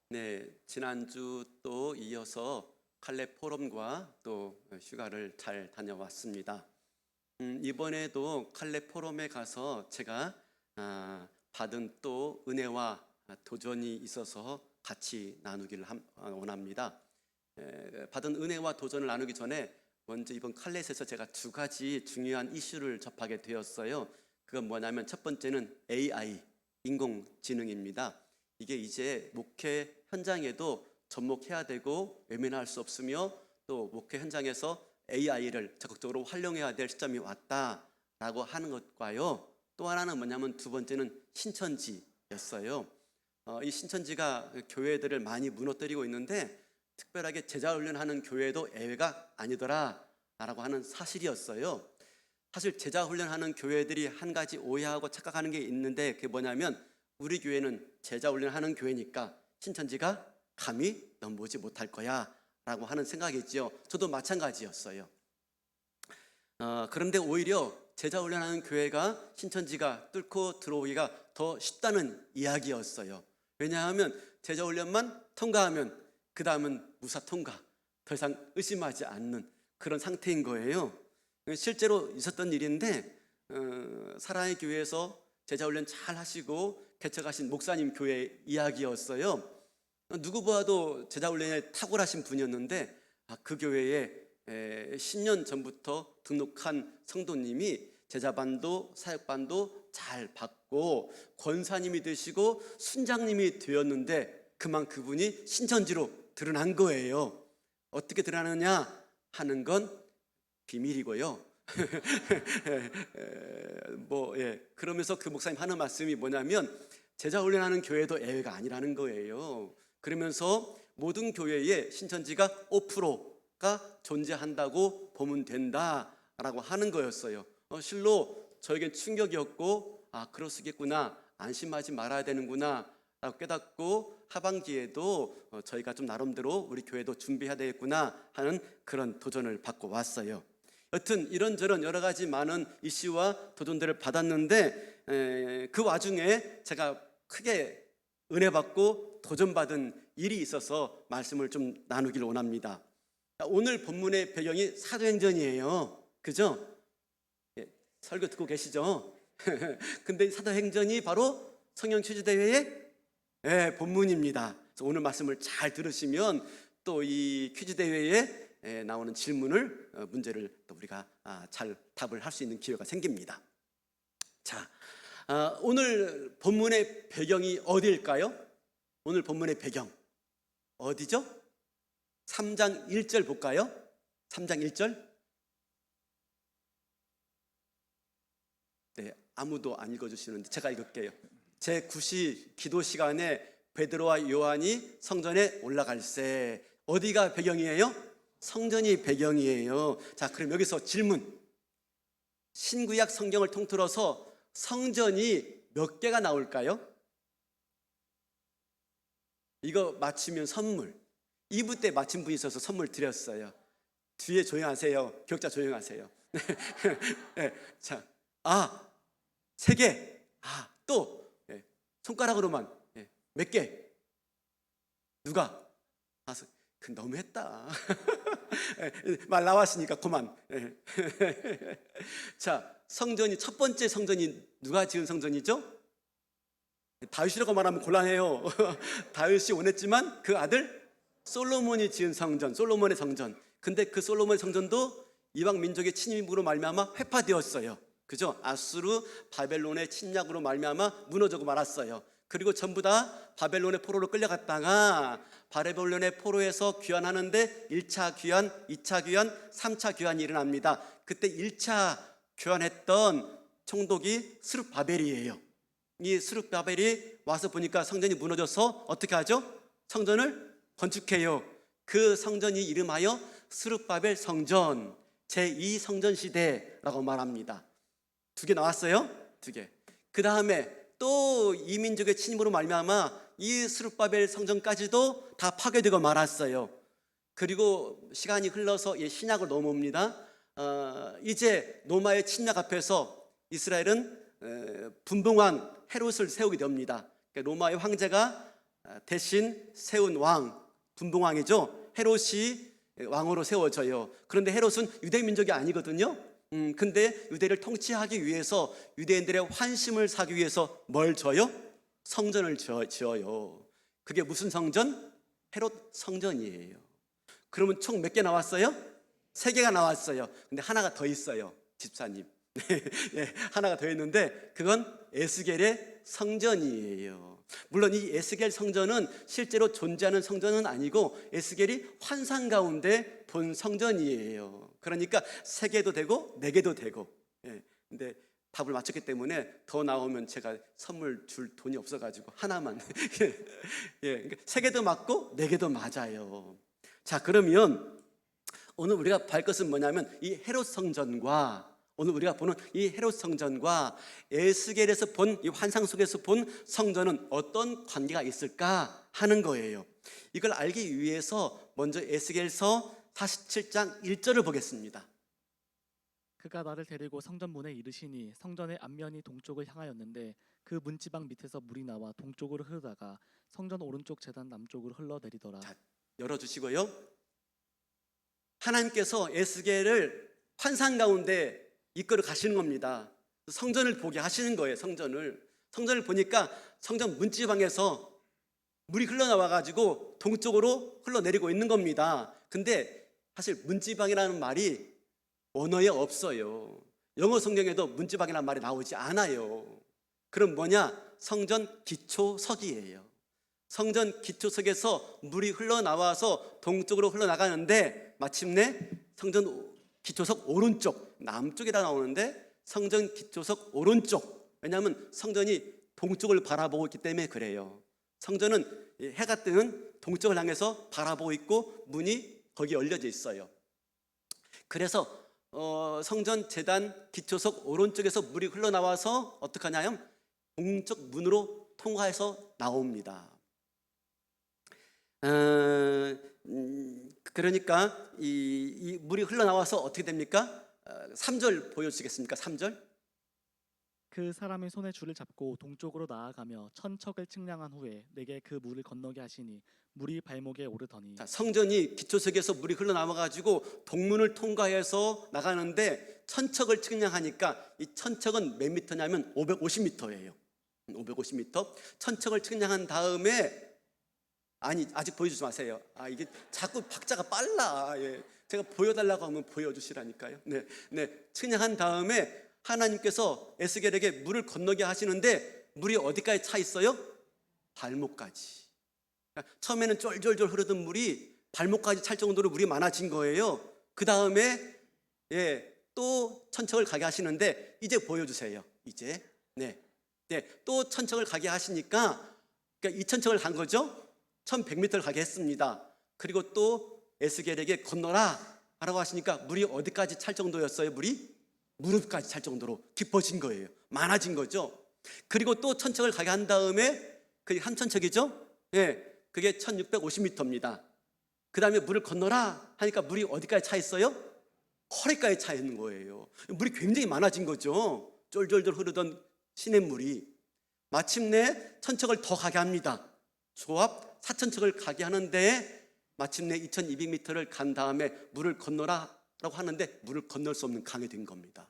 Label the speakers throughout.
Speaker 1: 네, 지난주 또 이어서 칼레 포럼과 또 휴가를 잘 다녀왔습니다. 이번에도 칼레 포럼에 가서 제가 받은 또 은혜와 도전이 있어서 같이 나누기를 원합니다. 받은 은혜와 도전을 나누기 전에 먼저 이번 칼렛에서 제가 두 가지 중요한 이슈를 접하게 되었어요. 그건 뭐냐면 첫 번째는 AI, 인공지능입니다. 이게 이제 목회 현장에도 접목해야 되고 외면할 수 없으며 또 목회 현장에서 AI를 적극적으로 활용해야 될 시점이 왔다라고 하는 것과요. 또 하나는 뭐냐면 두 번째는 신천지였어요. 이 신천지가 교회들을 많이 무너뜨리고 있는데 특별하게 제자훈련하는 교회도 예외가 아니더라라고 하는 사실이었어요. 사실 제자훈련하는 교회들이 한 가지 오해하고 착각하는 게 있는데 그게 뭐냐면 우리 교회는 제자훈련하는 교회니까 신천지가 감히 넘보지 못할 거야 라고 하는 생각이지요. 저도 마찬가지였어요. 그런데 오히려 제자훈련하는 교회가 신천지가 뚫고 들어오기가 더 쉽다는 이야기였어요. 왜냐하면 제자훈련만 통과하면 그 다음은 무사 통과, 더 이상 의심하지 않는 그런 상태인 거예요. 실제로 있었던 일인데 사랑의 교회에서 제자훈련 잘 하시고 개척하신 목사님 교회 이야기였어요. 누구 보아도 제자훈련에 탁월하신 분이었는데 그 교회에 10년 전부터 등록한 성도님이 제자반도 사역반도 잘 받고 권사님이 되시고 순장님이 되었는데 그만 그분이 신천지로 드러난 거예요. 어떻게 드러나느냐 하는 건 비밀이고요. 그러면서 그 목사님 하는 말씀이 뭐냐면 제자훈련하는 교회도 예외가 아니라는 거예요. 그러면서 모든 교회에 신천지가 5%가 존재한다고 보면 된다라고 하는 거였어요. 실로 저에겐 충격이었고 그럴 수 있겠구나, 안심하지 말아야 되는구나 라고 깨닫고 하반기에도 저희가 좀 나름대로 우리 교회도 준비해야 되겠구나 하는 그런 도전을 받고 왔어요. 여튼 이런저런 여러 가지 많은 이슈와 도전들을 받았는데 그 와중에 제가 크게 은혜 받고 도전받은 일이 있어서 말씀을 좀 나누기를 원합니다. 오늘 본문의 배경이 사도행전이에요. 그죠? 설교 듣고 계시죠? 근데 사도행전이 바로 성령 퀴즈대회의 본문입니다. 그래서 오늘 말씀을 잘 들으시면 또 이 퀴즈대회에 나오는 질문을 문제를 또 우리가 잘 답을 할 수 있는 기회가 생깁니다. 자, 오늘 본문의 배경이 어디일까요? 오늘 본문의 배경 어디죠? 3장 1절 볼까요? 3장 1절. 네, 아무도 안 읽어주시는데 제가 읽을게요. 제9시 기도 시간에 베드로와 요한이 성전에 올라갈새. 어디가 배경이에요? 성전이 배경이에요. 자, 그럼 여기서 질문. 신구약 성경을 통틀어서 성전이 몇 개가 나올까요? 이거 맞추면 선물. 2부 때 맞힌 분이 있어서 선물 드렸어요. 뒤에 조용하세요. 기억자 조용하세요. 네, 자, 3개. 또 손가락으로만 몇 개? 누가? 너무했다. 말 나왔으니까 그만. 자, 성전이 첫 번째 성전이 누가 지은 성전이죠? 다윗이라고 말하면 곤란해요. 다윗이 원했지만 그 아들 솔로몬이 지은 성전, 솔로몬의 성전. 근데 그 솔로몬의 성전도 이방 민족의 침입으로 말미암아 회파되었어요. 그죠? 아수르 바벨론의 침략으로 말미암아 무너지고 말았어요. 그리고 전부 다 바벨론의 포로로 끌려갔다가 바벨론의 포로에서 귀환하는데 1차 귀환, 2차 귀환, 3차 귀환이 일어납니다. 그때 1차 귀환했던 총독이 스룹바벨이에요. 이 스룹바벨이 와서 보니까 성전이 무너져서 어떻게 하죠? 성전을 건축해요. 그 성전이 이름하여 스룹바벨 성전, 제2성전 시대라고 말합니다. 2개 나왔어요? 2개. 그 다음에 또 이민족의 침입으로 말미암아 이 스룹바벨 성전까지도 다 파괴되고 말았어요. 그리고 시간이 흘러서 신약을 넘어옵니다. 이제 로마의 침략 앞에서 이스라엘은 분봉왕 헤롯을 세우게 됩니다. 로마의 황제가 대신 세운 왕, 분봉왕이죠. 헤롯이 왕으로 세워져요. 그런데 헤롯은 유대 민족이 아니거든요. 근데 유대를 통치하기 위해서 유대인들의 환심을 사기 위해서 뭘 줘요? 성전을 지어요. 그게 무슨 성전? 헤롯 성전이에요. 그러면 총 몇 개 나왔어요? 3개가 나왔어요. 근데 하나가 더 있어요, 집사님. 네, 하나가 더 있는데 그건 에스겔의 성전이에요. 물론 이 에스겔 성전은 실제로 존재하는 성전은 아니고 에스겔이 환상 가운데 본 성전이에요. 그러니까 3개도 되고 4개도 되고. 근데 답을 맞췄기 때문에 더 나오면 제가 선물 줄 돈이 없어가지고 하나만. 그러니까 3개도 맞고 4개도 맞아요. 자, 그러면 오늘 우리가 볼 것은 뭐냐면 이 헤롯 성전과 오늘 우리가 보는 이 헤롯 성전과 에스겔에서 본 이 환상 속에서 본 성전은 어떤 관계가 있을까 하는 거예요. 이걸 알기 위해서 먼저 에스겔서 47장 1절을 보겠습니다.
Speaker 2: 그가 나를 데리고 성전 문에 이르시니 성전의 앞면이 동쪽을 향하였는데 그 문지방 밑에서 물이 나와 동쪽으로 흐르다가 성전 오른쪽 제단 남쪽으로 흘러내리더라.
Speaker 1: 자, 열어주시고요. 하나님께서 에스겔을 환상 가운데 이끌어 가시는 겁니다. 성전을 보게 하시는 거예요. 성전을 보니까 성전 문지방에서 물이 흘러나와 가지고 동쪽으로 흘러내리고 있는 겁니다. 근데 사실 문지방이라는 말이 언어에 없어요. 영어 성경에도 문지방이라는 말이 나오지 않아요. 그럼 뭐냐? 성전 기초석이에요. 성전 기초석에서 물이 흘러나와서 동쪽으로 흘러나가는데 마침내 성전 기초석 오른쪽, 남쪽이라 나오는데 성전 기초석 오른쪽. 왜냐하면 성전이 동쪽을 바라보고 있기 때문에 그래요. 성전은 해가 뜨는 동쪽을 향해서 바라보고 있고 문이 거기 열려져 있어요. 그래서 성전 제단 기초석 오른쪽에서 물이 흘러나와서 어떻게 하냐면 동쪽 문으로 통과해서 나옵니다. 그러니까 이 물이 흘러나와서 어떻게 됩니까? 3절 보여주시겠습니까? 3절.
Speaker 2: 그 사람의 손에 줄을 잡고 동쪽으로 나아가며 천척을 측량한 후에 내게 그 물을 건너게 하시니 물이 발목에 오르더니.
Speaker 1: 자, 성전이 기초석에서 물이 흘러나와가지고 동문을 통과해서 나가는데 천척을 측량하니까 이 천척은 몇 미터냐면 550m예요. 550m. 천척을 측량한 다음에 아직 보여주지 마세요. 이게 자꾸 박자가 빨라. 제가 보여달라고 하면 보여주시라니까요. 측량한 다음에 하나님께서 에스겔에게 물을 건너게 하시는데 물이 어디까지 차 있어요? 발목까지. 처음에는 쫄쫄쫄 흐르던 물이 발목까지 찰 정도로 물이 많아진 거예요. 그 다음에 또 천척을 가게 하시는데 이제 보여주세요. 이제 또 천척을 가게 하시니까 그러니까 2천척을 간 거죠. 1100m를 가게 했습니다. 그리고 또 에스겔에게 건너라 라고 하시니까 물이 어디까지 찰 정도였어요? 물이 무릎까지 찰 정도로 깊어진 거예요. 많아진 거죠. 그리고 또 천척을 가게 한 다음에 그게 한 천척이죠. 그게 1650m입니다. 그 다음에 물을 건너라 하니까 물이 어디까지 차 있어요? 허리까지 차 있는 거예요. 물이 굉장히 많아진 거죠. 쫄쫄쫄 흐르던 시냇물이. 마침내 천척을 더 가게 합니다. 조합 4천척을 가게 하는데 마침내 2200m를 간 다음에 물을 건너라 라고 하는데 물을 건널 수 없는 강이 된 겁니다.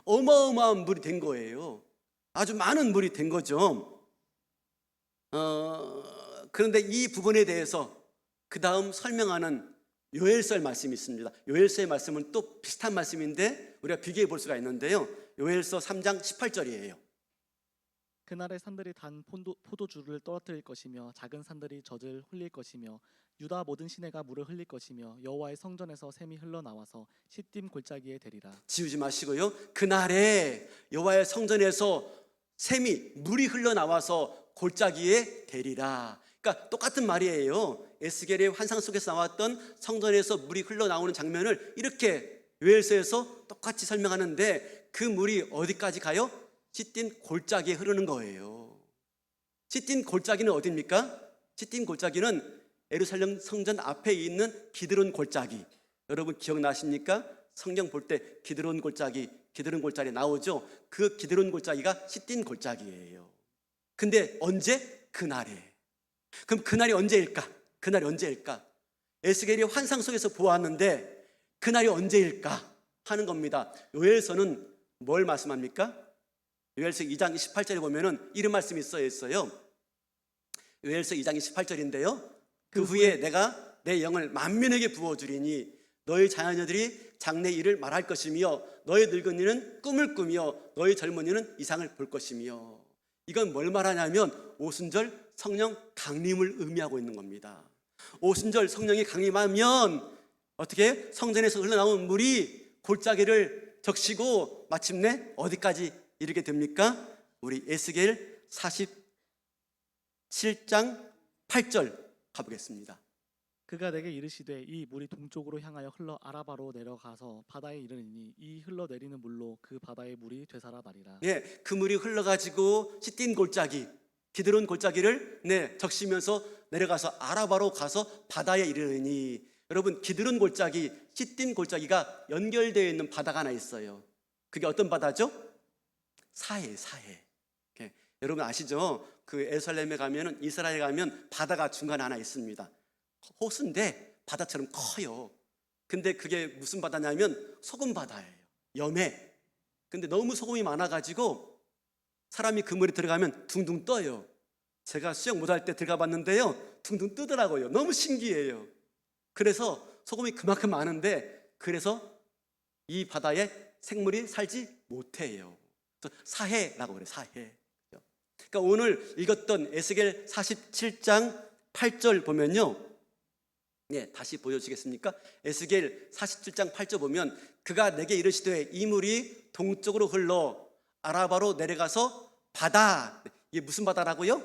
Speaker 1: 어마어마한 물이 된 거예요. 아주 많은 물이 된 거죠. 그런데 이 부분에 대해서 그 다음 설명하는 요엘서의 말씀이 있습니다. 요엘서의 말씀은 또 비슷한 말씀인데 우리가 비교해 볼 수가 있는데요. 요엘서 3장 18절이에요.
Speaker 2: 그날의 산들이 단 포도주를 떨어뜨릴 것이며 작은 산들이 젖을 흘릴 것이며 유다 모든 시내가 물을 흘릴 것이며 여호와의 성전에서 샘이 흘러나와서 시딤 골짜기에 대리라.
Speaker 1: 지우지 마시고요. 그날에 여호와의 성전에서 샘이 물이 흘러나와서 골짜기에 대리라. 그러니까 똑같은 말이에요. 에스겔의 환상 속에서 나왔던 성전에서 물이 흘러나오는 장면을 이렇게 요엘서에서 똑같이 설명하는데 그 물이 어디까지 가요? 시딤 골짜기에 흐르는 거예요. 시딤 골짜기는 어디입니까? 시딤 골짜기는 예루살렘 성전 앞에 있는 기드론 골짜기. 여러분 기억나십니까? 성경 볼 때 기드론 골짜기 나오죠. 그 기드론 골짜기가 시딤 골짜기예요. 근데 언제? 그날에. 그럼 그날이 언제일까? 그날이 언제일까? 에스겔이 환상 속에서 보았는데 그날이 언제일까 하는 겁니다. 요엘서는 뭘 말씀합니까? 요엘서 2장 28절에 보면은 이런 말씀이 써 있어요. 요엘서 2장 28절인데요. 그 후에 내가 내 영을 만민에게 부어주리니 너희 자녀들이 장래 일을 말할 것이며 너희 늙은이는 꿈을 꾸며 너희 젊은이는 이상을 볼 것이며. 이건 뭘 말하냐면 오순절 성령 강림을 의미하고 있는 겁니다. 오순절 성령이 강림하면 어떻게 성전에서 흘러나온 물이 골짜기를 적시고 마침내 어디까지 이르게 됩니까? 우리 에스겔 47장 8절 가보겠습니다.
Speaker 2: 그가 내게 이르시되 이 물이 동쪽으로 향하여 흘러 아라바로 내려가서 바다에 이르니 이 흘러내리는 물로 그 바다의 물이 되살아 나리라.
Speaker 1: 네, 그 물이 흘러가지고 시딘 골짜기, 기드론 골짜기를 적시면서 내려가서 아라바로 가서 바다에 이르니, 여러분 기드론 골짜기, 시딘 골짜기가 연결되어 있는 바다가 하나 있어요. 그게 어떤 바다죠? 사해. 여러분 아시죠? 그 예루살렘에 가면은, 이스라엘에 가면 바다가 중간에 하나 있습니다. 호수인데 바다처럼 커요. 근데 그게 무슨 바다냐면 소금 바다예요. 염해. 근데 너무 소금이 많아가지고 사람이 그 물에 들어가면 둥둥 떠요. 제가 수영 못할 때 들어가 봤는데요, 둥둥 뜨더라고요. 너무 신기해요. 그래서 소금이 그만큼 많은데 그래서 이 바다에 생물이 살지 못해요. 그래서 사해라고 그래요. 사해. 그러니까 오늘 읽었던 에스겔 47장 8절 보면요, 다시 보여주시겠습니까? 에스겔 47장 8절 보면 그가 내게 이르시되 이 물이 동쪽으로 흘러 아라바로 내려가서 바다, 이게 무슨 바다라고요?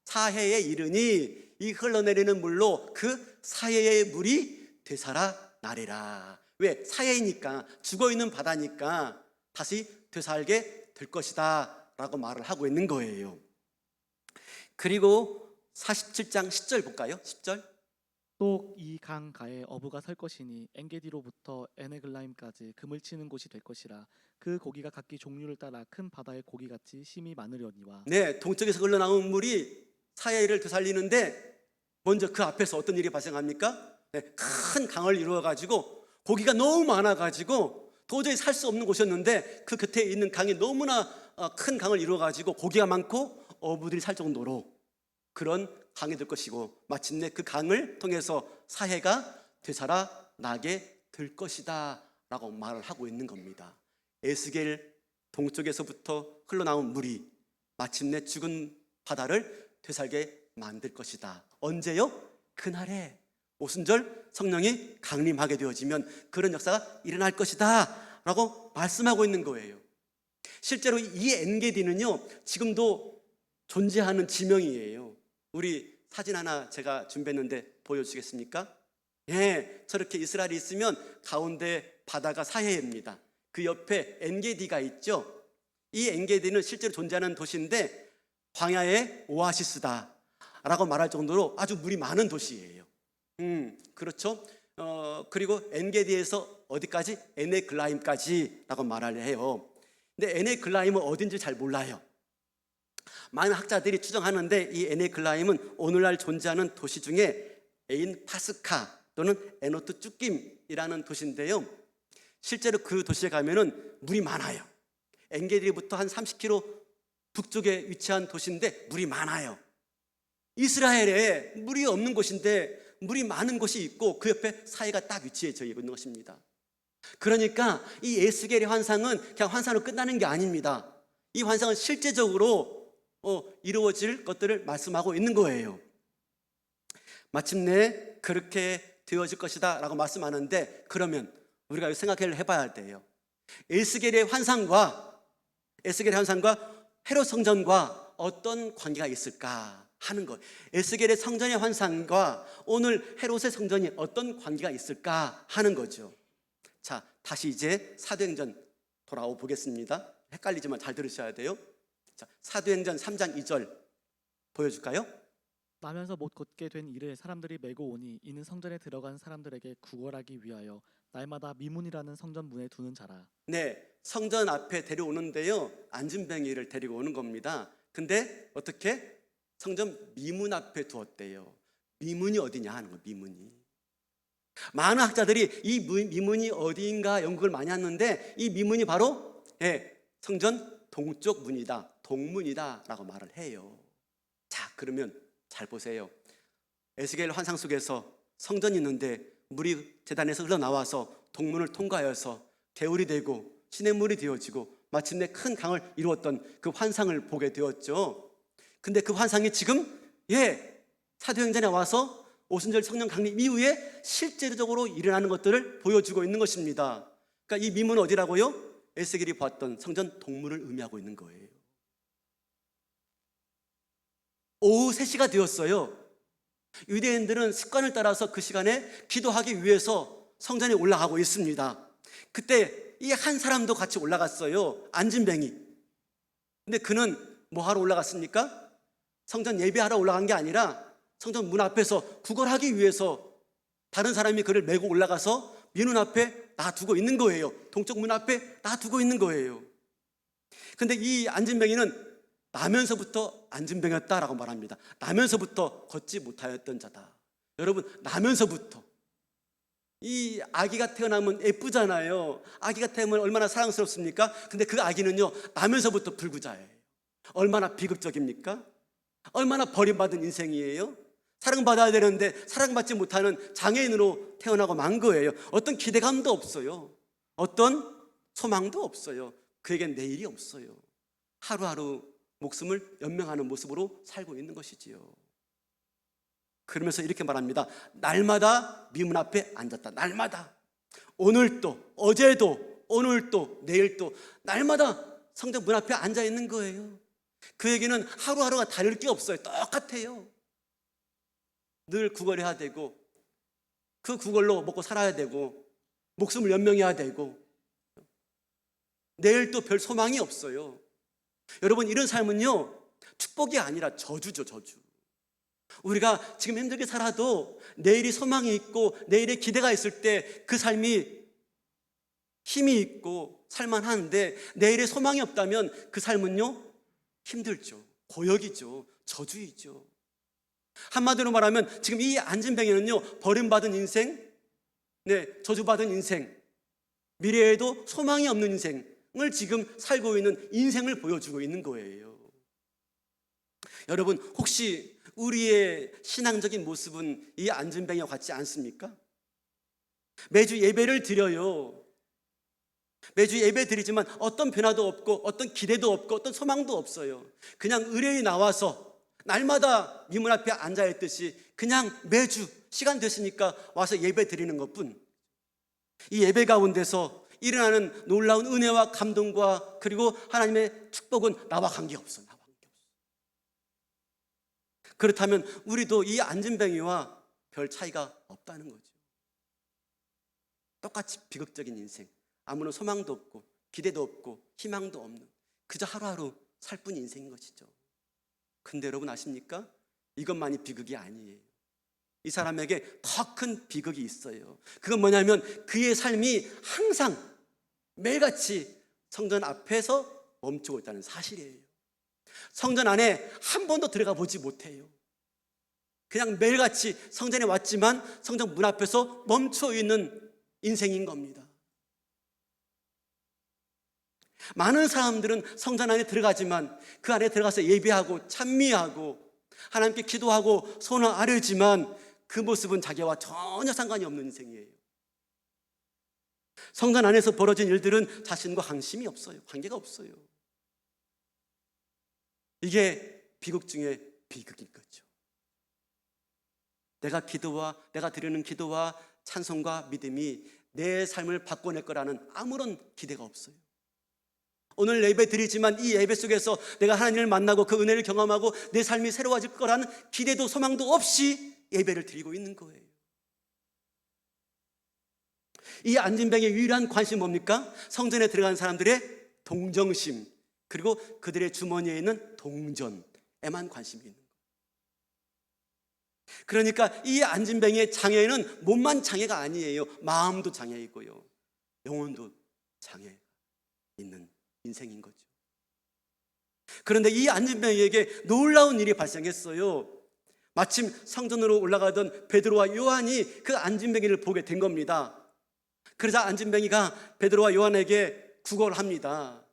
Speaker 1: 사해에 이르니 이 흘러내리는 물로 그 사해의 물이 되살아 나리라. 왜? 사해이니까, 죽어있는 바다니까 다시 되살게 될 것이다 라고 말을 하고 있는 거예요. 그리고 47장 10절 볼까요? 10절.
Speaker 2: 또 이 강 가에 어부가 설 것이니 엔게디로부터 에네글라임까지 금을 치는 곳이 될 것이라. 그 고기가 각기 종류를 따라 큰 바다의 고기같이 심이 많으려니와.
Speaker 1: 동쪽에서 흘러나온 물이 사해를 되살리는데 먼저 그 앞에서 어떤 일이 발생합니까? 큰 강을 이루어가지고 고기가 너무 많아가지고 도저히 살 수 없는 곳이었는데 그 곁에 있는 강이 너무나 큰 강을 이루어가지고 고기가 많고 어부들이 살 정도로 그런 강이 될 것이고 마침내 그 강을 통해서 사해가 되살아 나게 될 것이다 라고 말을 하고 있는 겁니다. 에스겔 동쪽에서부터 흘러나온 물이 마침내 죽은 바다를 되살게 만들 것이다. 언제요? 그날에 오순절 성령이 강림하게 되어지면 그런 역사가 일어날 것이다 라고 말씀하고 있는 거예요. 실제로 이 엔게디는요 지금도 존재하는 지명이에요. 우리 사진 하나 제가 준비했는데 보여주시겠습니까? 저렇게 이스라엘이 있으면 가운데 바다가 사해입니다. 그 옆에 엔게디가 있죠. 이 엔게디는 실제로 존재하는 도시인데 광야의 오아시스다 라고 말할 정도로 아주 물이 많은 도시예요. 그렇죠. 그리고 엔게디에서 어디까지? 에네글라임까지 라고 말을 해요. 근데 에네글라임은 어딘지 잘 몰라요. 많은 학자들이 추정하는데 이 에네글라임은 오늘날 존재하는 도시 중에 에인 파스카 또는 에노트 쭈김이라는 도시인데요, 실제로 그 도시에 가면은 물이 많아요. 엔게디부터 한 30km 북쪽에 위치한 도시인데 물이 많아요. 이스라엘에 물이 없는 곳인데 물이 많은 곳이 있고 그 옆에 사해가 딱 위치해져 있는 것입니다. 그러니까 이 에스겔의 환상은 그냥 환상으로 끝나는 게 아닙니다. 이 환상은 실제적으로 이루어질 것들을 말씀하고 있는 거예요. 마침내 그렇게 되어질 것이다 라고 말씀하는데, 그러면 우리가 생각을 해봐야 돼요. 에스겔의 환상과 헤롯 성전과 어떤 관계가 있을까 하는 것. 에스겔의 성전의 환상과 오늘 헤롯의 성전이 어떤 관계가 있을까 하는 거죠. 자, 다시 이제 사도행전 돌아오 보겠습니다. 헷갈리지만 잘 들으셔야 돼요. 자, 사도행전 3장 2절 보여줄까요?
Speaker 2: 나면서 못 걷게 된 이를 사람들이 메고 오니 이는 성전에 들어간 사람들에게 구걸하기 위하여 날마다 미문이라는 성전 문에 두는 자라.
Speaker 1: 성전 앞에 데려오는데요, 안진뱅이를 데리고 오는 겁니다. 근데 어떻게? 성전 미문 앞에 두었대요. 미문이 어디냐 하는 거예요. 미문이. 많은 학자들이 이 미문이 어디인가 연구를 많이 했는데 이 미문이 바로 성전 동쪽 문이다, 동문이다 라고 말을 해요. 자, 그러면 잘 보세요. 에스겔 환상 속에서 성전이 있는데 물이 제단에서 흘러나와서 동문을 통과하여서 개울이 되고 시냇물이 되어지고 마침내 큰 강을 이루었던 그 환상을 보게 되었죠. 근데 그 환상이 지금 사도행전에 와서 오순절 성령 강림 이후에 실제적으로 일어나는 것들을 보여주고 있는 것입니다. 그러니까 이 미문은 어디라고요? 에스겔이 봤던 성전 동문을 의미하고 있는 거예요. 오후 3시가 되었어요. 유대인들은 습관을 따라서 그 시간에 기도하기 위해서 성전에 올라가고 있습니다. 그때 이 한 사람도 같이 올라갔어요. 안진뱅이. 근데 그는 뭐 하러 올라갔습니까? 성전 예배하러 올라간 게 아니라 성전 문 앞에서 구걸하기 위해서 다른 사람이 그를 메고 올라가서 민문 앞에 놔두고 있는 거예요. 동쪽 문 앞에 놔두고 있는 거예요. 근데 이 안진뱅이는 나면서부터 안진뱅이였다라고 말합니다. 나면서부터 걷지 못하였던 자다. 여러분, 나면서부터. 이 아기가 태어나면 예쁘잖아요. 아기가 태어나면 얼마나 사랑스럽습니까? 근데 그 아기는요, 나면서부터 불구자예요. 얼마나 비극적입니까? 얼마나 버림받은 인생이에요. 사랑받아야 되는데 사랑받지 못하는 장애인으로 태어나고 만 거예요. 어떤 기대감도 없어요. 어떤 소망도 없어요. 그에겐 내일이 없어요. 하루하루 목숨을 연명하는 모습으로 살고 있는 것이지요. 그러면서 이렇게 말합니다. 날마다 미문 앞에 앉았다. 날마다. 오늘도, 어제도, 오늘도, 내일도 날마다 성전 문 앞에 앉아 있는 거예요. 그에게는 하루하루가 다를 게 없어요. 똑같아요. 늘 구걸해야 되고 그 구걸로 먹고 살아야 되고 목숨을 연명해야 되고 내일 또 별 소망이 없어요. 여러분, 이런 삶은요, 축복이 아니라 저주죠. 저주. 우리가 지금 힘들게 살아도 내일이 소망이 있고 내일에 기대가 있을 때 그 삶이 힘이 있고 살만하는데 내일에 소망이 없다면 그 삶은요, 힘들죠. 고역이죠. 저주이죠. 한마디로 말하면 지금 이 안진뱅이는요, 버림받은 인생, 저주받은 인생, 미래에도 소망이 없는 인생을 지금 살고 있는 인생을 보여주고 있는 거예요. 여러분, 혹시 우리의 신앙적인 모습은 이 안진뱅이와 같지 않습니까? 매주 예배를 드려요. 매주 예배 드리지만 어떤 변화도 없고 어떤 기대도 없고 어떤 소망도 없어요. 그냥 의뢰에 나와서 날마다 미문 앞에 앉아있듯이 그냥 매주 시간 됐으니까 와서 예배 드리는 것뿐. 이 예배 가운데서 일어나는 놀라운 은혜와 감동과 그리고 하나님의 축복은 나와 관계없어. 나와 관계없어. 그렇다면 우리도 이 안진뱅이와 별 차이가 없다는 거죠. 똑같이 비극적인 인생, 아무런 소망도 없고 기대도 없고 희망도 없는 그저 하루하루 살 뿐 인생인 것이죠. 근데 여러분 아십니까? 이것만이 비극이 아니에요. 이 사람에게 더 큰 비극이 있어요. 그건 뭐냐면 그의 삶이 항상 매일같이 성전 앞에서 멈추고 있다는 사실이에요. 성전 안에 한 번도 들어가 보지 못해요. 그냥 매일같이 성전에 왔지만 성전 문 앞에서 멈춰 있는 인생인 겁니다. 많은 사람들은 성전 안에 들어가지만 그 안에 들어가서 예배하고 찬미하고 하나님께 기도하고 소원을 아뢰지만 그 모습은 자기와 전혀 상관이 없는 인생이에요. 성전 안에서 벌어진 일들은 자신과 관심이 없어요. 관계가 없어요. 이게 비극 중에 비극인 거죠. 내가 드리는 기도와 찬송과 믿음이 내 삶을 바꿔낼 거라는 아무런 기대가 없어요. 오늘 예배 드리지만 이 예배 속에서 내가 하나님을 만나고 그 은혜를 경험하고 내 삶이 새로워질 거라는 기대도 소망도 없이 예배를 드리고 있는 거예요. 이 안진뱅의 유일한 관심이 뭡니까? 성전에 들어간 사람들의 동정심, 그리고 그들의 주머니에 있는 동전에만 관심이 있는 거예요. 그러니까 이 안진뱅의 장애는 몸만 장애가 아니에요. 마음도 장애이고요, 영혼도 장애가 있는 인생인 거죠. 그런데 이 안진뱅이에게 놀라운 일이 발생했어요. 마침 성전으로 올라가던 베드로와 요한이 그 안진뱅이를 보게 된 겁니다. 그러자 안진뱅이가 베드로와 요한에게 구걸을 합니다.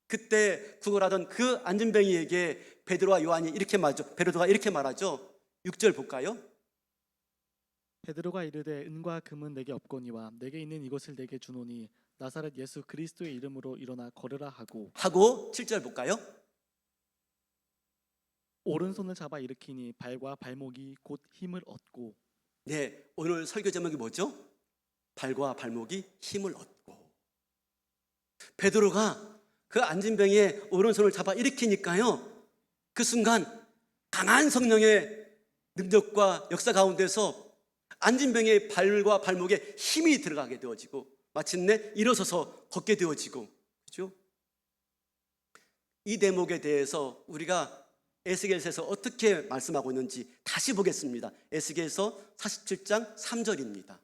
Speaker 1: 그때 구걸하던 그 안진뱅이에게 베드로와 요한이 이렇게 말하죠. 베드로가 이렇게 말하죠. 6절 볼까요?
Speaker 2: 베드로가 이르되 은과 금은 내게 없거니와 내게 있는 이것을 내게 주노니 나사렛 예수 그리스도의 이름으로 일어나 걸으라 하고
Speaker 1: 7절 볼까요?
Speaker 2: 오른손을 잡아 일으키니 발과 발목이 곧 힘을 얻고.
Speaker 1: 네, 오늘 설교 제목이 뭐죠? 발과 발목이 힘을 얻고. 베드로가 그 안진뱅이의 오른손을 잡아 일으키니까요, 그 순간 강한 성령의 능력과 역사 가운데서 안진뱅이의 발과 발목에 힘이 들어가게 되어지고 마침내 일어서서 걷게 되어지고, 그죠? 이 대목에 대해서 우리가 에스겔서에서 어떻게 말씀하고 있는지 다시 보겠습니다. 에스겔서 47장 3절입니다.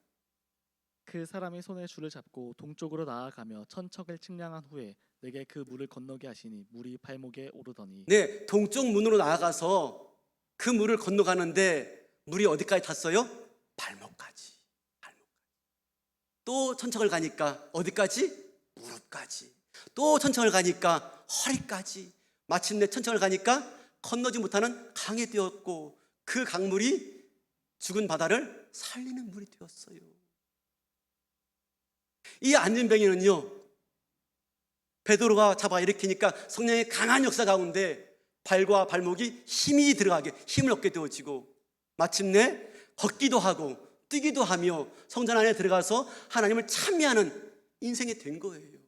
Speaker 2: 그 사람이 손에 줄을 잡고 동쪽으로 나아가며 천척을 측량한 후에 내게 그 물을 건너게 하시니 물이 발목에 오르더니.
Speaker 1: 네, 동쪽 문으로 나아가서 그 물을 건너가는데 물이 어디까지 탔어요? 발목까지. 또 천척을 가니까 어디까지? 무릎까지. 또 천척을 가니까 허리까지. 마침내 천척을 가니까 건너지 못하는 강이 되었고 그 강물이 죽은 바다를 살리는 물이 되었어요. 이 안진뱅이는요, 베드로가 잡아 일으키니까 성령의 강한 역사 가운데 발과 발목이 힘이 들어가게, 힘을 얻게 되어지고 마침내 걷기도 하고 뛰기도 하며 성전 안에 들어가서 하나님을 찬미하는 인생이 된 거예요.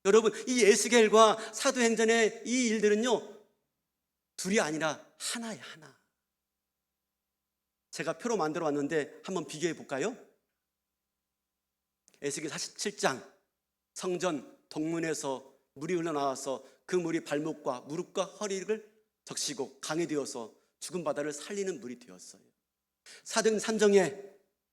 Speaker 1: 여러분, 이 에스겔과 사도행전의 이 일들은요, 둘이 아니라 하나예요, 하나. 제가 표로 만들어 왔는데 한번 비교해 볼까요? 에스겔 47장, 성전 동문에서 물이 흘러나와서 그 물이 발목과 무릎과 허리를 적시고 강이 되어서 죽은 바다를 살리는 물이 되었어요. 사도행전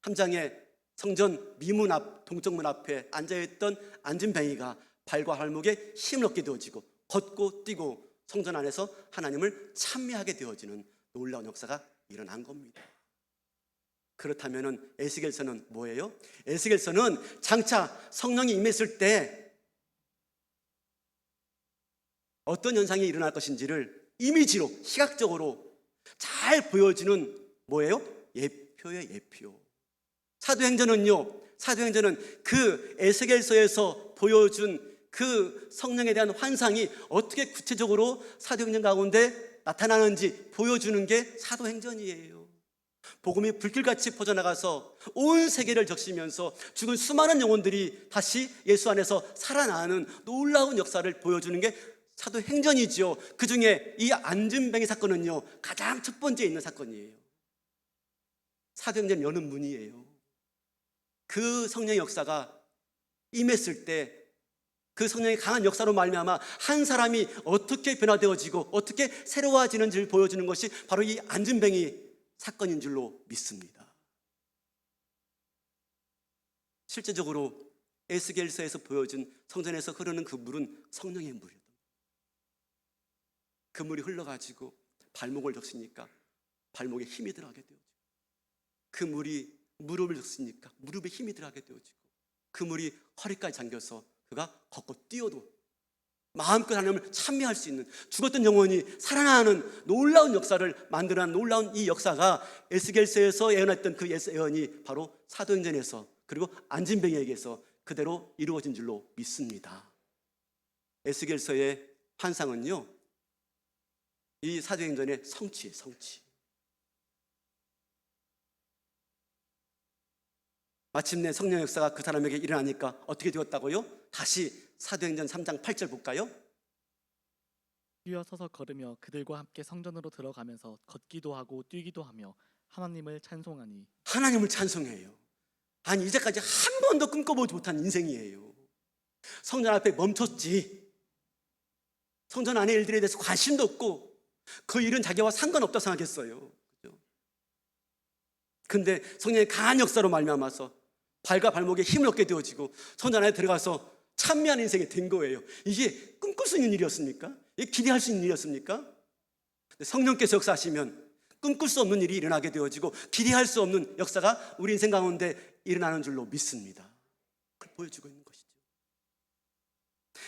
Speaker 1: 3장에 성전 미문 앞, 동쪽문 앞에 앉아있던 안진뱅이가 발과 발목에 힘을 얻게 되어지고 걷고 뛰고 성전 안에서 하나님을 찬미하게 되어지는 놀라운 역사가 일어난 겁니다. 그렇다면 에스겔서는 뭐예요? 에스겔서는 장차 성령이 임했을 때 어떤 현상이 일어날 것인지를 이미지로, 시각적으로 잘 보여주는 뭐예요? 예표예요, 예표. 사도행전은 그 에스겔서에서 보여준 그 성령에 대한 환상이 어떻게 구체적으로 사도행전 가운데 나타나는지 보여주는 게 사도행전이에요. 복음이 불길같이 퍼져나가서 온 세계를 적시면서 죽은 수많은 영혼들이 다시 예수 안에서 살아나는 놀라운 역사를 보여주는 게 사도행전이죠. 그 중에 이 안진뱅이 사건은요, 가장 첫 번째에 있는 사건이에요. 사도행전 여는 문이에요. 그 성령의 역사가 임했을 때 그 성령의 강한 역사로 말미암아 한 사람이 어떻게 변화되어지고 어떻게 새로워지는지를 보여주는 것이 바로 이 안진뱅이 사건인 줄로 믿습니다. 실제적으로 에스겔서에서 보여준 성전에서 흐르는 그 물은 성령의 물이에요. 그 물이 흘러가지고 발목을 적시니까 발목에 힘이 들어가게 되어지고, 그 물이 무릎을 적시니까 무릎에 힘이 들어가게 되어지고, 그 물이 허리까지 잠겨서 그가 걷고 뛰어도 마음껏 하나님을 찬미할 수 있는, 죽었던 영혼이 살아나는 놀라운 역사를 만들어낸 놀라운 이 역사가 에스겔서에서 예언했던 그 예언이 바로 사도행전에서 그리고 안진뱅이에게서 그대로 이루어진 줄로 믿습니다. 에스겔서의 환상은요, 이 사도행전의 성취예요, 성취. 마침내 성령 역사가 그 사람에게 일어나니까 어떻게 되었다고요? 다시 사도행전 3장 8절 볼까요?
Speaker 2: 뛰어 서서 걸으며 그들과 함께 성전으로 들어가면서 걷기도 하고 뛰기도 하며 하나님을 찬송하니.
Speaker 1: 하나님을 찬송해요. 아니, 이제까지 한 번도 꿈꿔보지 못한 인생이에요. 성전 앞에 멈췄지. 성전 안의 일들에 대해서 관심도 없고 그 일은 자기와 상관없다 생각했어요. 근데 성령의 강한 역사로 말미암아서 발과 발목에 힘을 얻게 되어지고 성전 안에 들어가서 찬미하는 인생이 된 거예요. 이게 꿈꿀 수 있는 일이었습니까? 이게 기대할 수 있는 일이었습니까? 근데 성령께서 역사하시면 꿈꿀 수 없는 일이 일어나게 되어지고 기대할 수 없는 역사가 우리 인생 가운데 일어나는 줄로 믿습니다. 그걸 보여주고 있는 것이죠.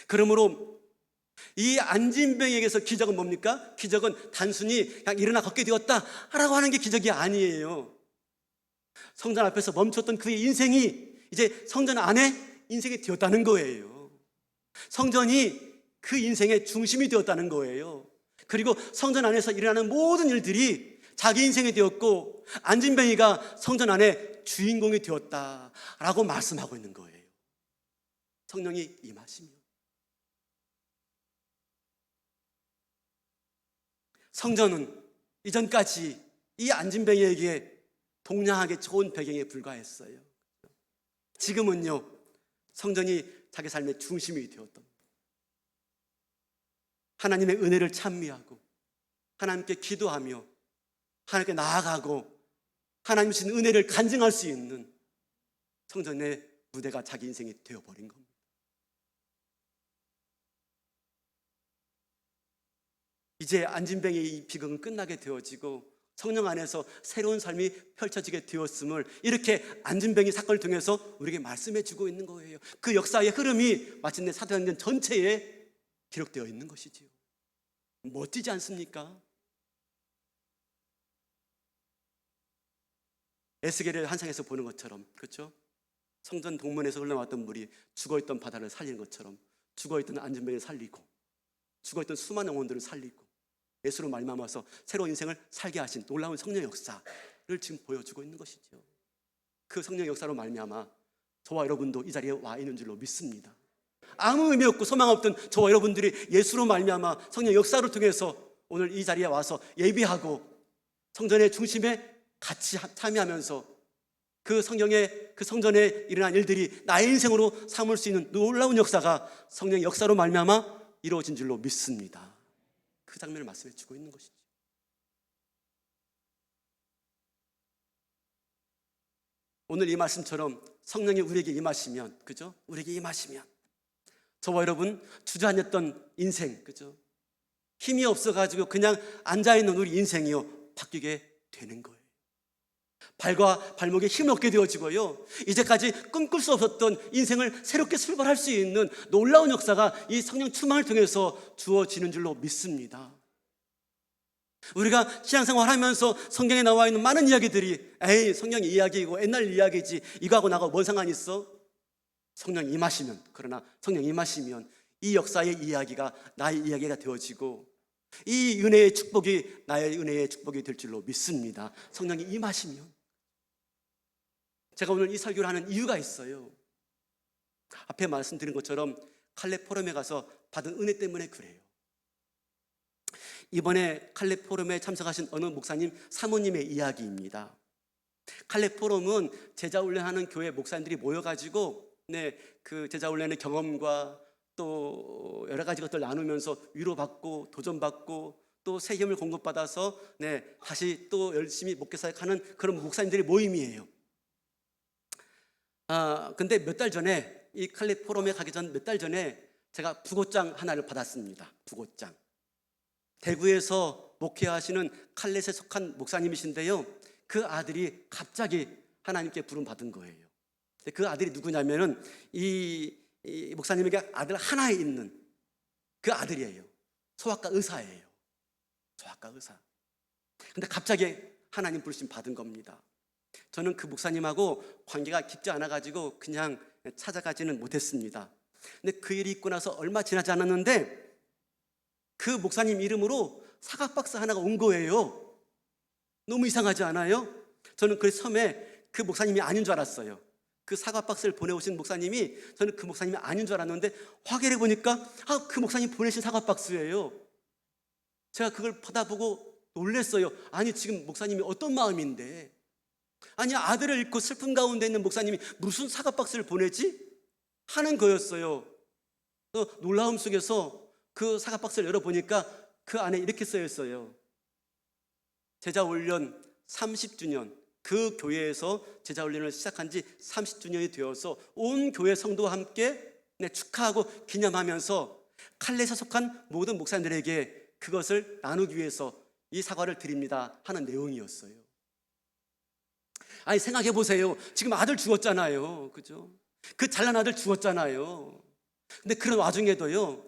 Speaker 1: 그러므로 이 안진뱅에게서 기적은 뭡니까? 기적은 단순히 그냥 일어나 걷게 되었다라고 하는 게 기적이 아니에요. 성전 앞에서 멈췄던 그의 인생이 이제 성전 안에 인생이 되었다는 거예요. 성전이 그 인생의 중심이 되었다는 거예요. 그리고 성전 안에서 일어나는 모든 일들이 자기 인생이 되었고 안진뱅이가 성전 안에 주인공이 되었다라고 말씀하고 있는 거예요. 성령이 임하시면 성전은 이전까지 이 안진뱅이에게 동냥하게 좋은 배경에 불과했어요. 지금은요, 성전이 자기 삶의 중심이 되었던 하나님의 은혜를 찬미하고 하나님께 기도하며 하나님께 나아가고 하나님 주신 은혜를 간증할 수 있는 성전의 무대가 자기 인생이 되어버린 겁니다. 이제 안진뱅이의 이 비극은 끝나게 되어지고 성령 안에서 새로운 삶이 펼쳐지게 되었음을 이렇게 안진뱅이 사건을 통해서 우리에게 말씀해 주고 있는 거예요. 그 역사의 흐름이 마침내 사도행전 전체에 기록되어 있는 것이지요. 멋지지 않습니까? 에스겔의 환상에서 보는 것처럼, 그렇죠? 성전 동문에서 흘러나왔던 물이 죽어있던 바다를 살리는 것처럼 죽어있던 안진뱅이를 살리고 죽어있던 수많은 영혼들을 살리고 예수로 말미암아서 새로운 인생을 살게 하신 놀라운 성령의 역사를 지금 보여주고 있는 것이죠. 그 성령의 역사로 말미암아 저와 여러분도 이 자리에 와 있는 줄로 믿습니다. 아무 의미 없고 소망 없던 저와 여러분들이 예수로 말미암아 성령의 역사를 통해서 오늘 이 자리에 와서 예비하고 성전의 중심에 같이 참여하면서 그 성전에 일어난 일들이 나의 인생으로 삼을 수 있는 놀라운 역사가 성령의 역사로 말미암아 이루어진 줄로 믿습니다. 그 장면을 말씀해 주고 있는 것이죠. 오늘 이 말씀처럼 성령이 우리에게 임하시면, 그죠? 우리에게 임하시면 저와 여러분 주저앉았던 인생, 그죠? 힘이 없어가지고 그냥 앉아있는 우리 인생이요 바뀌게 되는 거예요. 발과 발목에 힘을 얻게 되어지고요 이제까지 꿈꿀 수 없었던 인생을 새롭게 출발할 수 있는 놀라운 역사가 이 성령 충만을 통해서 주어지는 줄로 믿습니다. 우리가 신앙생활 하면서 성경에 나와 있는 많은 이야기들이 에이 성경 이야기이고 옛날 이야기지 이거하고 나하고 뭔 상관이 있어? 성령 임하시면, 그러나 성령 임하시면 이 역사의 이야기가 나의 이야기가 되어지고 이 은혜의 축복이 나의 은혜의 축복이 될 줄로 믿습니다. 성령이 임하시면. 제가 오늘 이 설교를 하는 이유가 있어요. 앞에 말씀드린 것처럼 칼레 포럼에 가서 받은 은혜 때문에 그래요. 이번에 칼레 포럼에 참석하신 어느 목사님 사모님의 이야기입니다. 칼레 포럼은 제자 훈련하는 교회 목사님들이 모여가지고 그 제자 훈련의 경험과 또 여러 가지 것들 나누면서 위로받고 도전받고 또 새 힘을 공급받아서 다시 또 열심히 목회사역하는 그런 목사님들의 모임이에요. 근데 몇 달 전에 이 칼레 포럼에 가기 전 몇 달 전에 제가 부고장 하나를 받았습니다. 부고장. 대구에서 목회하시는 칼렛에 속한 목사님이신데요 그 아들이 갑자기 하나님께 부름 받은 거예요. 그 아들이 누구냐면은 이 목사님에게 아들 하나에 있는 그 아들이에요. 소아과 의사예요. 소아과 의사. 근데 갑자기 하나님 부르심 받은 겁니다. 저는 그 목사님하고 관계가 깊지 않아가지고 그냥 찾아가지는 못했습니다. 근데 그 일이 있고 나서 얼마 지나지 않았는데 그 목사님 이름으로 사과 박스 하나가 온 거예요. 너무 이상하지 않아요? 저는 그래서 처음에 그 목사님이 아닌 줄 알았어요. 그 사과 박스를 보내오신 목사님이, 저는 그 목사님이 아닌 줄 알았는데 확인해 보니까 그 목사님 보내신 사과 박스예요. 제가 그걸 받아보고 놀랐어요. 아니 지금 목사님이 어떤 마음인데, 아니 아들을 잃고 슬픔 가운데 있는 목사님이 무슨 사과 박스를 보내지? 하는 거였어요. 놀라움 속에서 그 사과 박스를 열어보니까 그 안에 이렇게 쓰여 있어요. 제자훈련 30주년, 그 교회에서 제자훈련을 시작한 지 30주년이 되어서 온 교회 성도와 함께 축하하고 기념하면서 칼렛에 속한 모든 목사님들에게 그것을 나누기 위해서 이 사과를 드립니다 하는 내용이었어요. 아니, 생각해 보세요. 지금 아들 죽었잖아요. 그죠? 그 잘난 아들 죽었잖아요. 근데 그런 와중에도요,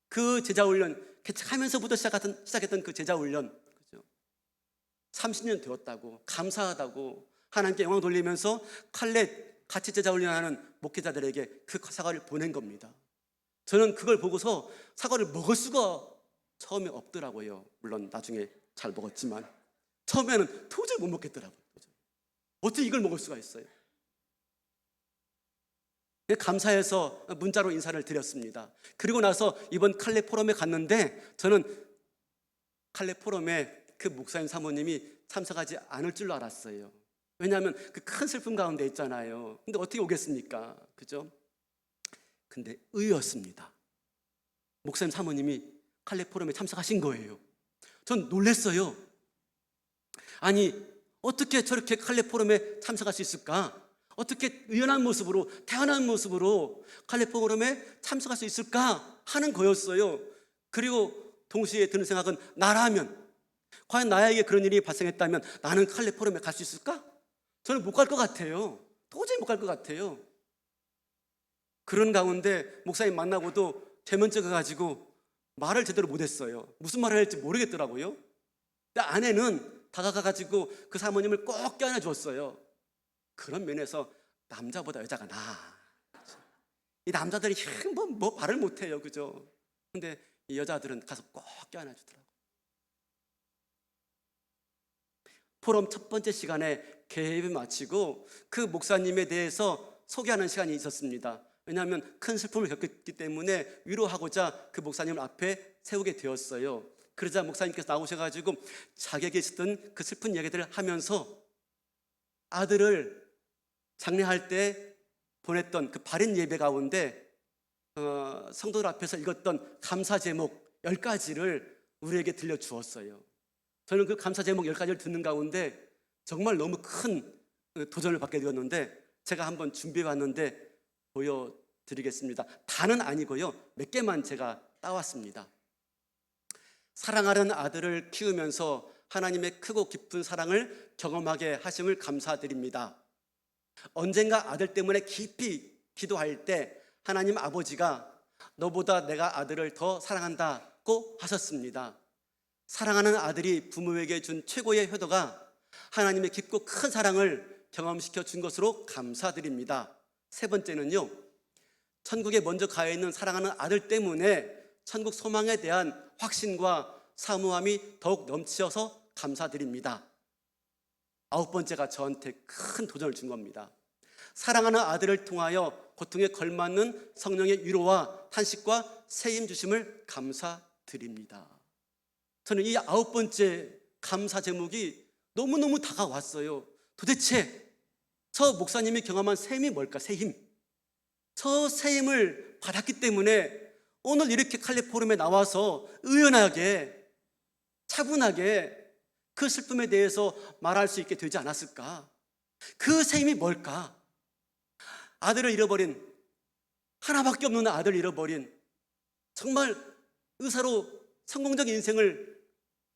Speaker 1: 그 제자훈련 개척하면서부터 시작했던 그 제자훈련, 그죠? 30년 되었다고, 감사하다고 하나님께 영광 돌리면서 칼렛 같이 제자훈련하는 목회자들에게 그 사과를 보낸 겁니다. 저는 그걸 보고서 사과를 먹을 수가 처음에 없더라고요. 물론 나중에 잘 먹었지만 처음에는 도저히 못 먹겠더라고요. 어떻게 이걸 먹을 수가 있어요? 감사해서 문자로 인사를 드렸습니다. 그리고 나서 이번 칼렛 포럼에 갔는데 저는 칼렛 포럼에 그 목사님 사모님이 참석하지 않을 줄로 알았어요. 왜냐하면 그 큰 슬픔 가운데 있잖아요. 근데 어떻게 오겠습니까? 그죠? 근데 의외였습니다. 목사님 사모님이 칼렛 포럼에 참석하신 거예요. 전 놀랐어요. 아니, 어떻게 저렇게 칼렛 포럼에 참석할 수 있을까? 어떻게 의연한 모습으로, 태어난 모습으로 칼렛 포럼에 참석할 수 있을까 하는 거였어요. 그리고 동시에 드는 생각은, 나라면, 과연 나에게 그런 일이 발생했다면 나는 칼렛 포럼에 갈 수 있을까? 저는 못 갈 것 같아요. 도저히 못 갈 것 같아요. 그런 가운데 목사님 만나고도 대면증을 가지고 말을 제대로 못했어요. 무슨 말을 할지 모르겠더라고요. 근데 아내는 다가가가지고 그 사모님을 꼭 껴안아 주었어요. 그런 면에서 남자보다 여자가 나아. 이 남자들이 뭐 말을 못해요. 그죠? 근데 이 여자들은 가서 꼭 껴안아 주더라고요. 포럼 첫 번째 시간에 개입을 마치고 그 목사님에 대해서 소개하는 시간이 있었습니다. 왜냐하면 큰 슬픔을 겪었기 때문에 위로하고자 그 목사님을 앞에 세우게 되었어요. 그러자 목사님께서 나오셔가지고 자기에게 있었던 그 슬픈 이야기들을 하면서 아들을 장례할 때 보냈던 그 발인 예배 가운데 성도들 앞에서 읽었던 감사 제목 10가지를 우리에게 들려주었어요. 저는 그 감사 제목 10가지를 듣는 가운데 정말 너무 큰 도전을 받게 되었는데 제가 한번 준비해 왔는데 보여드리겠습니다. 다는 아니고요, 몇 개만 제가 따왔습니다. 사랑하는 아들을 키우면서 하나님의 크고 깊은 사랑을 경험하게 하심을 감사드립니다. 언젠가 아들 때문에 깊이 기도할 때 하나님 아버지가 너보다 내가 아들을 더 사랑한다고 하셨습니다. 사랑하는 아들이 부모에게 준 최고의 효도가 하나님의 깊고 큰 사랑을 경험시켜 준 것으로 감사드립니다. 세 번째는요, 천국에 먼저 가 있는 사랑하는 아들 때문에 천국 소망에 대한 확신과 사모함이 더욱 넘치어서 감사드립니다. 아홉 번째가 저한테 큰 도전을 준 겁니다. 사랑하는 아들을 통하여 고통에 걸맞는 성령의 위로와 탄식과 세임 주심을 감사드립니다. 저는 이 아홉 번째 감사 제목이 너무너무 다가왔어요. 도대체 저 목사님이 경험한 세임이 뭘까? 세임. 저 세임을 받았기 때문에 오늘 이렇게 칼렛 포럼에 나와서 의연하게 차분하게 그 슬픔에 대해서 말할 수 있게 되지 않았을까? 그 세임이 뭘까? 아들을 잃어버린, 하나밖에 없는 아들을 잃어버린, 정말 의사로 성공적인 인생을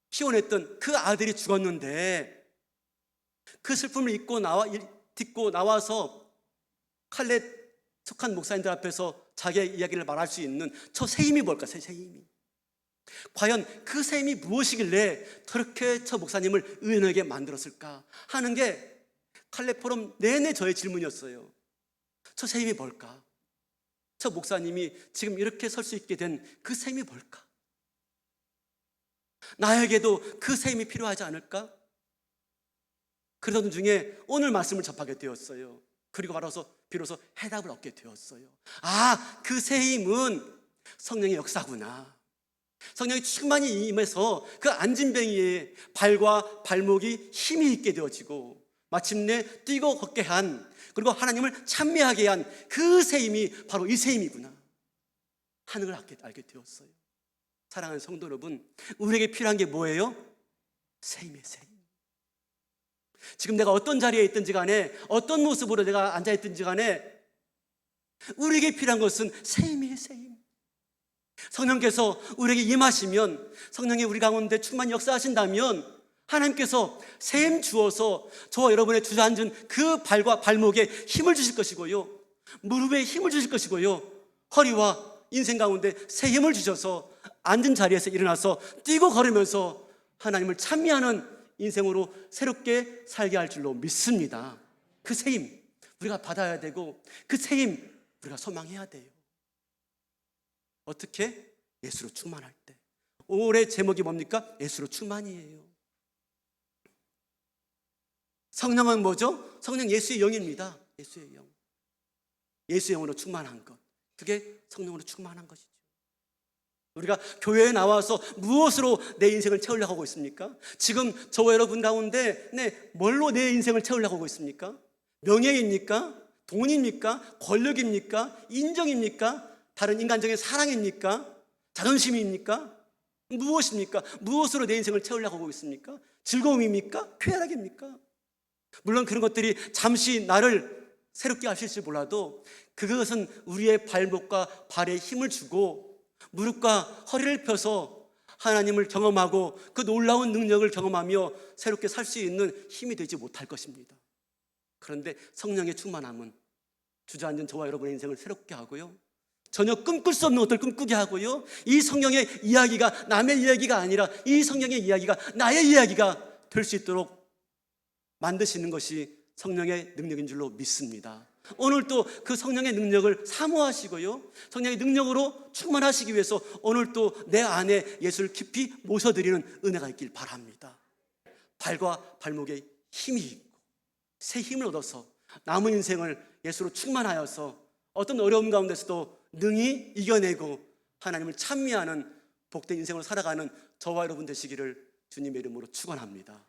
Speaker 1: 키워냈던 그 아들이 죽었는데 그 슬픔을 딛고 나와서 칼렛 속한 목사님들 앞에서 자기의 이야기를 말할 수 있는 저 세임이 뭘까? 세임이 과연 그 세임이 무엇이길래 저렇게 저 목사님을 의연하게 만들었을까 하는 게 칼렛 포럼 내내 저의 질문이었어요. 저 세임이 뭘까? 저 목사님이 지금 이렇게 설 수 있게 된 그 세임이 뭘까? 나에게도 그 세임이 필요하지 않을까? 그러던 중에 오늘 말씀을 접하게 되었어요. 그리고 비로소 해답을 얻게 되었어요. 아, 그 세임은 성령의 역사구나. 성령이 충만히 임해서 그 안진뱅이의 발과 발목이 힘이 있게 되어지고 마침내 뛰고 걷게 한, 그리고 하나님을 찬미하게 한 그 세임이 바로 이 세임이구나 하는 걸 알게 되었어요. 사랑하는 성도 여러분, 우리에게 필요한 게 뭐예요? 세임이에요. 세임. 지금 내가 어떤 자리에 있든지 간에, 어떤 모습으로 내가 앉아있든지 간에 우리에게 필요한 것은 세임이에요. 세임. 성령께서 우리에게 임하시면, 성령이 우리 가운데 충만히 역사하신다면 하나님께서 샘 주어서 저와 여러분의 주저앉은 그 발과 발목에 힘을 주실 것이고요, 무릎에 힘을 주실 것이고요, 허리와 인생 가운데 새 힘을 주셔서 앉은 자리에서 일어나서 뛰고 걸으면서 하나님을 찬미하는 인생으로 새롭게 살게 할 줄로 믿습니다. 그 새 힘 우리가 받아야 되고, 그 새 힘 우리가 소망해야 돼요. 어떻게? 예수로 충만할 때. 올해 제목이 뭡니까? 예수로 충만이에요. 성령은 뭐죠? 성령 예수의 영입니다. 예수의 영. 예수의 영으로 충만한 것, 그게 성령으로 충만한 것이죠. 우리가 교회에 나와서 무엇으로 내 인생을 채우려고 하고 있습니까? 지금 저와 여러분 가운데 뭘로 내 인생을 채우려고 하고 있습니까? 명예입니까? 돈입니까? 권력입니까? 인정입니까? 다른 인간적인 사랑입니까? 자존심입니까? 무엇입니까? 무엇으로 내 인생을 채우려고 하고 있습니까? 즐거움입니까? 쾌락입니까? 물론 그런 것들이 잠시 나를 새롭게 하실지 몰라도 그것은 우리의 발목과 발에 힘을 주고 무릎과 허리를 펴서 하나님을 경험하고 그 놀라운 능력을 경험하며 새롭게 살 수 있는 힘이 되지 못할 것입니다. 그런데 성령의 충만함은 주저앉은 저와 여러분의 인생을 새롭게 하고요, 전혀 꿈꿀 수 없는 것들을 꿈꾸게 하고요, 이 성령의 이야기가 남의 이야기가 아니라 이 성령의 이야기가 나의 이야기가 될 수 있도록 만드시는 것이 성령의 능력인 줄로 믿습니다. 오늘도 그 성령의 능력을 사모하시고요, 성령의 능력으로 충만하시기 위해서 오늘도 내 안에 예수를 깊이 모셔드리는 은혜가 있길 바랍니다. 발과 발목에 힘이 있고 새 힘을 얻어서 남은 인생을 예수로 충만하여서 어떤 어려움 가운데서도 능히 이겨내고 하나님을 찬미하는 복된 인생을 살아가는 저와 여러분 되시기를 주님의 이름으로 축원합니다.